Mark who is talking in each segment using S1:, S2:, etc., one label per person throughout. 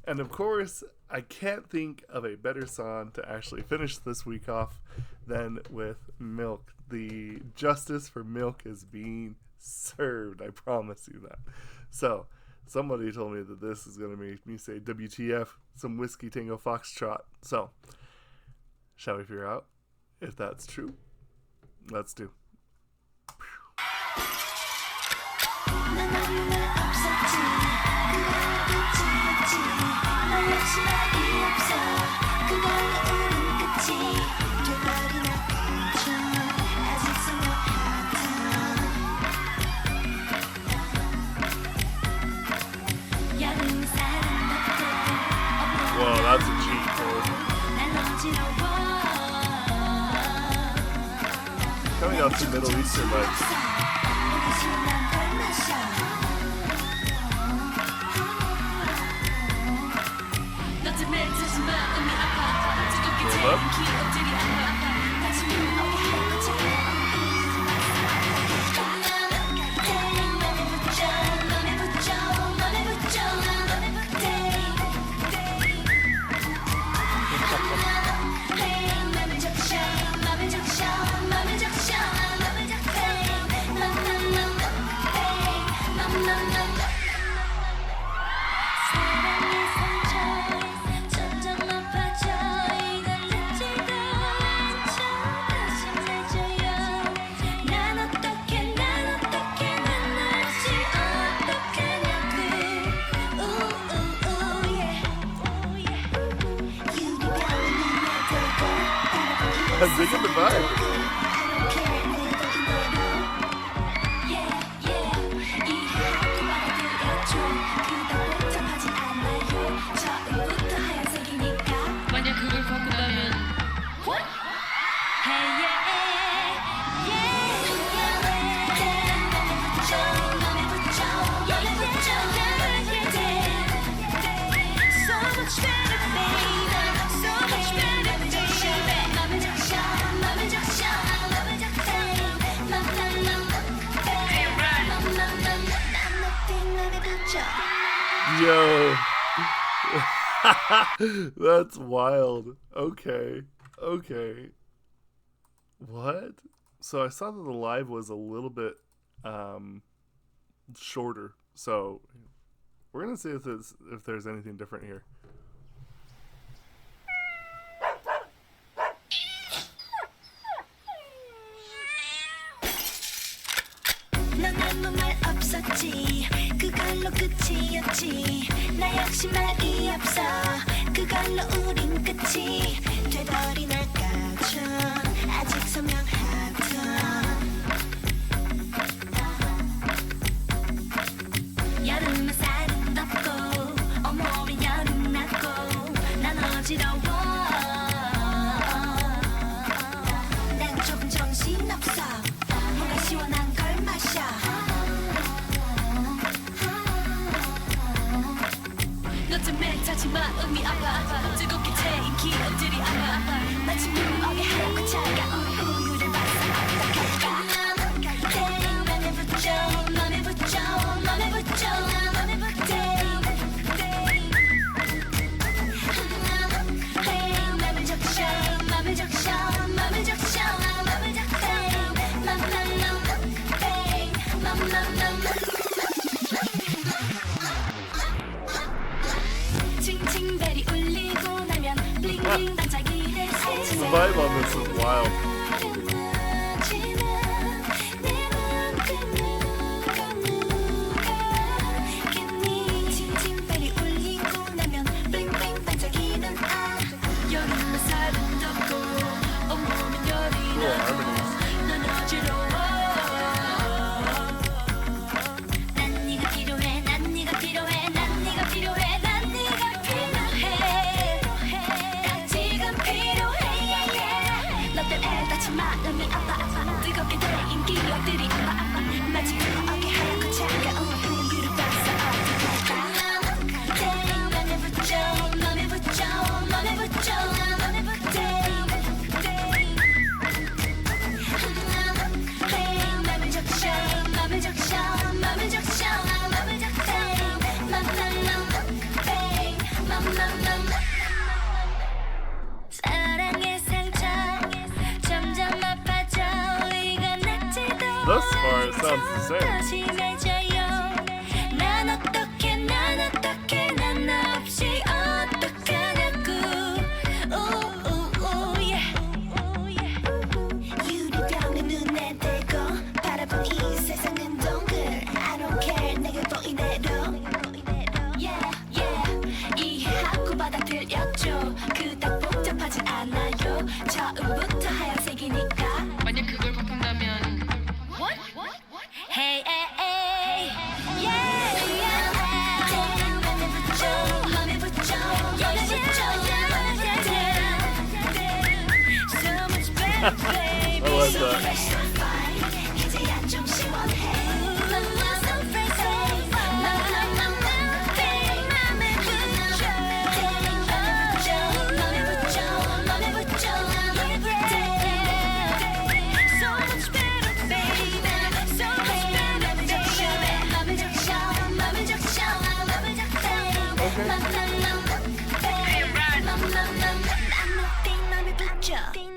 S1: And of course, I can't think of a better song to actually finish this week off than with Milk. The justice for Milk is being served. I promise you that. So, somebody told me that this is going to make me say WTF, some Whiskey Tango Foxtrot. So, shall we figure out if that's true? Let's do. Whoa, that's a cheat code. Coming out some Middle Eastern vibes. Hold up. I'm digging the vibe.
S2: 만약 그걸 바꾼다면
S1: Yo. That's wild. Okay. What? So I saw that the live was a little bit shorter. So we're gonna see if there's anything different here.
S3: 그걸로 끝이었지. 나 역시 말이 없어. 그걸로 우린 끝이 돼버린 알까죠. 아직 선명하던 여름은 살은 덥고 온몸이 열은 났고 난 어지러워. 난 조금 정신없어. 뭔가 시원한 걸 마셔. 너 때문에 자지 마음이 아파. 뜨겁게 태인 기억들이 아파. 마치 무어게 하얗고 차가운 우유를 봤어. 어떡할까. 맘에 붙여 맘에 붙여 맘에 붙여 맘에 붙여 맘을 적셔 맘을 적셔 맘을 적셔 맘을 적셔 칭칭벨이 울리고 나면 블링블링 반짝이는
S1: The vibe on this is wild.
S3: 칭칭벨이 울리고 나면 블링블링 반짝이는 여름은 살은 덥고 온몸은 열이
S1: Cool harmonies.
S3: 난 어지러워. 난 네가 필요해 난 네가 필요해 난 네가 필요해 난 네가 필요해 나 지금 필요해 너 때문에
S1: thus far it sounds the same.
S2: 만약 그걸 바꾼다면
S3: Hey, hey, hey, yeah, yeah. 맘에 붙여, 맘에 붙여, so much better, baby.
S1: I like that.
S3: 이제야 좀 시원해. So crazy. 맘에 붙여, 맘에 붙여, 맘에 붙여, so much better, baby. So much better, baby. 맘을 적셔, 맘을 적셔, 맘을 적셔.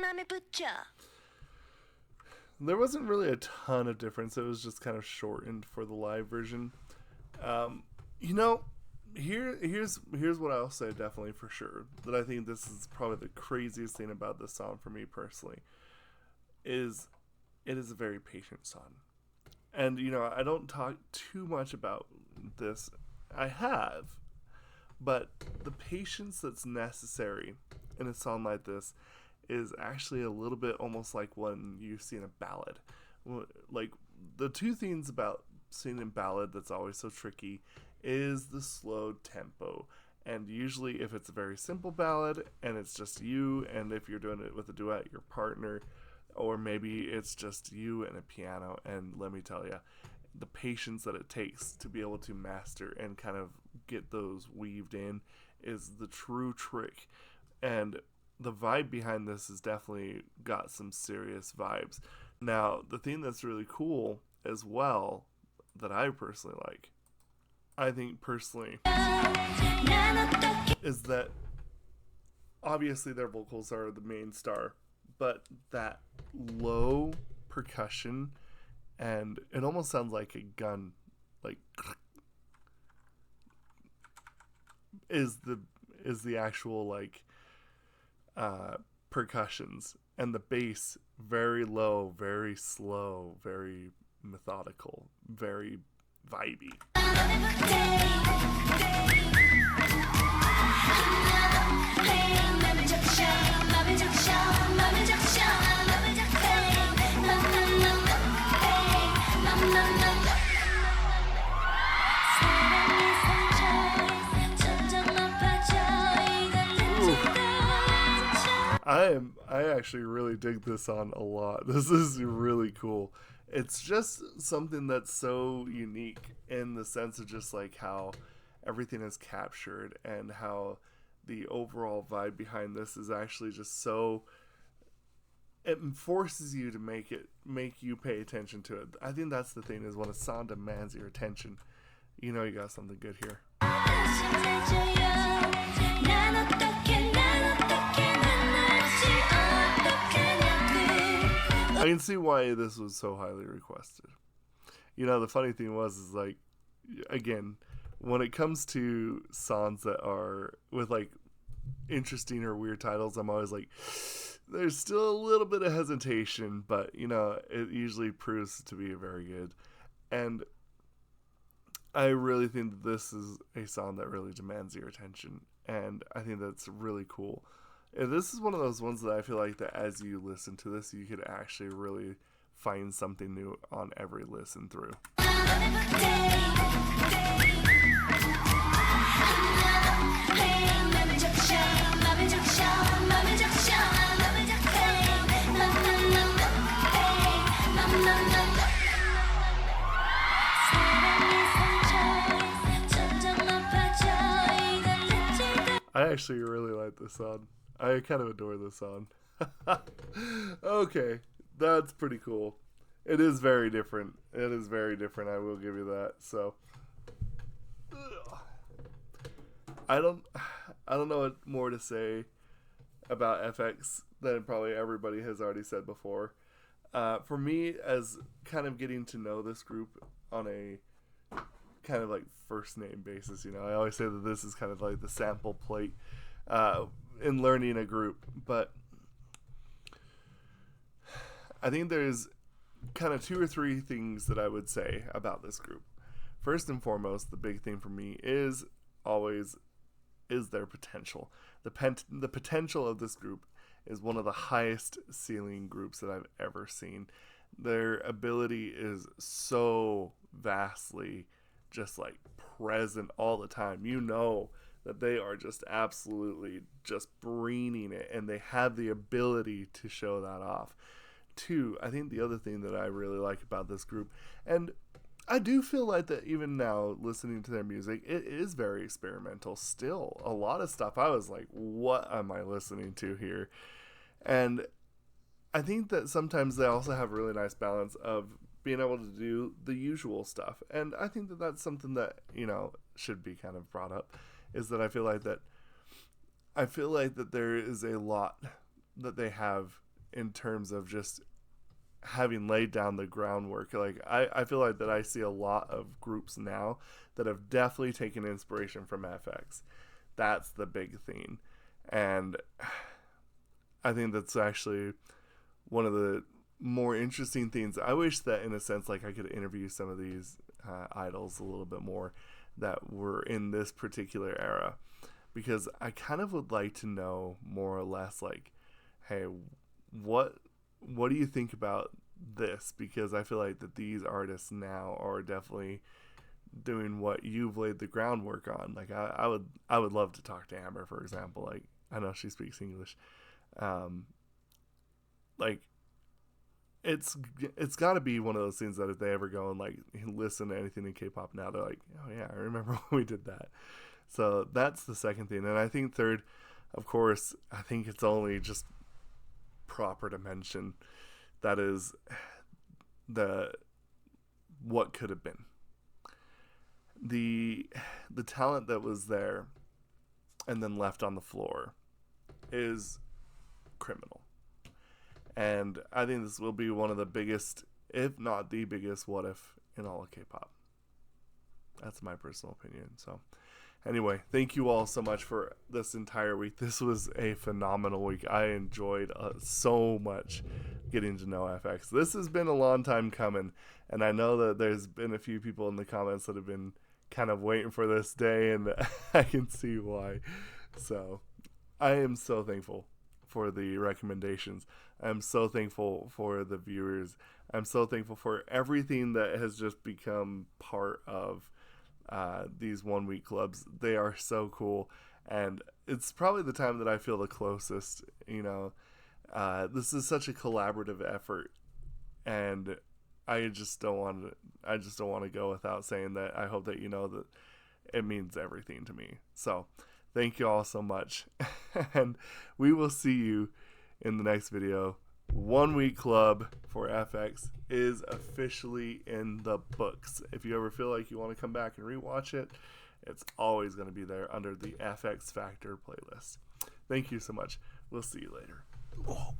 S3: 맘에 붙여.
S1: There wasn't really a ton of difference. It was just kind of shortened for the live version. Here's what I'll say definitely for sure. That I think this is probably the craziest thing about this song for me personally. Is it is a very patient song. And, I don't talk too much about this. I have. But the patience that's necessary in a song like this is actually a little bit almost like when you see in a ballad. Like, the two things about singing a ballad that's always so tricky is the slow tempo. And usually if it's a very simple ballad and it's just you, and if you're doing it with a duet, your partner, or maybe it's just you and a piano, and let me tell you, the patience that it takes to be able to master and kind of get those weaved in is the true trick. And the vibe behind this has definitely got some serious vibes. Now, the thing that's really cool as well that I personally like, I think personally, is that obviously their vocals are the main star, but that low percussion, and it almost sounds like a gun, like, is the actual, like, percussions, and the bass very low, very slow, very methodical, very vibey. I actually really dig this song a lot. This is really cool. It's just something that's so unique in the sense of just like how everything is captured and how the overall vibe behind this is actually just so, it forces you to make you pay attention to it. I think that's the thing, is when a song demands your attention, you know you got something good here. I can see why this was so highly requested. The funny thing is like, again, when it comes to songs that are with like interesting or weird titles, I'm always like, there's still a little bit of hesitation, but it usually proves to be very good. And I really think that this is a song that really demands your attention, and I think that's really cool. And this is one of those ones that I feel like that as you listen to this, you could actually really find something new on every listen through. I actually really like this song. I kind of adore this song. Okay, that's pretty cool. It is very different. I will give you that. So, I don't know what more to say about FX than probably everybody has already said before. for me, as kind of getting to know this group on a kind of like first name basis, I always say that this is kind of like the sample plate in learning a group, but I think there's kind of 2 or 3 things that I would say about this group. First and foremost, the big thing for me is always their potential. The potential of this group is one of the highest ceiling groups that I've ever seen. Their ability is so vastly just like present all the time. That they are just absolutely just bringing it, and they have the ability to show that off. 2, I think the other thing that I really like about this group, and I do feel like that even now listening to their music, it is very experimental still. A lot of stuff I was like, what am I listening to here? And I think that sometimes they also have a really nice balance of being able to do the usual stuff. And I think that that's something that, should be kind of brought up, is that I feel like that there is a lot that they have in terms of just having laid down the groundwork. Like I feel like that I see a lot of groups now that have definitely taken inspiration from FX. That's the big thing. And I think that's actually one of the more interesting things. I wish that in a sense, like I could interview some of these idols a little bit more that were in this particular era, because I kind of would like to know more or less like, hey, what do you think about this? Because I feel like that these artists now are definitely doing what you've laid the groundwork on. Like I would love to talk to Amber, for example. Like I know she speaks English. Like it's got to be one of those things that if they ever go and like listen to anything in K-pop now, they're like, oh yeah, I remember when we did that. So that's the second thing. And I think third, of course, I think it's only just proper to mention that is what could have been. The talent that was there and then left on the floor is criminal. And I think this will be one of the biggest, if not the biggest, what if in all of K-pop. That's my personal opinion. So anyway, thank you all so much for this entire week. This was a phenomenal week. I enjoyed so much getting to know FX. This has been a long time coming, and I know that there's been a few people in the comments that have been kind of waiting for this day, and I can see why. So I am so thankful for the recommendations. I'm so thankful for the viewers. I'm so thankful for everything that has just become part of these 1 week clubs. They are so cool, and it's probably the time that I feel the closest. This is such a collaborative effort, and I just don't want to go without saying that I hope that you know that it means everything to me. So thank you all so much, and we will see you in the next video. 1 week club for FX is officially in the books. If you ever feel like you want to come back and rewatch it, it's always going to be there under the FX Factor playlist. Thank you so much. We'll see you later. Oh.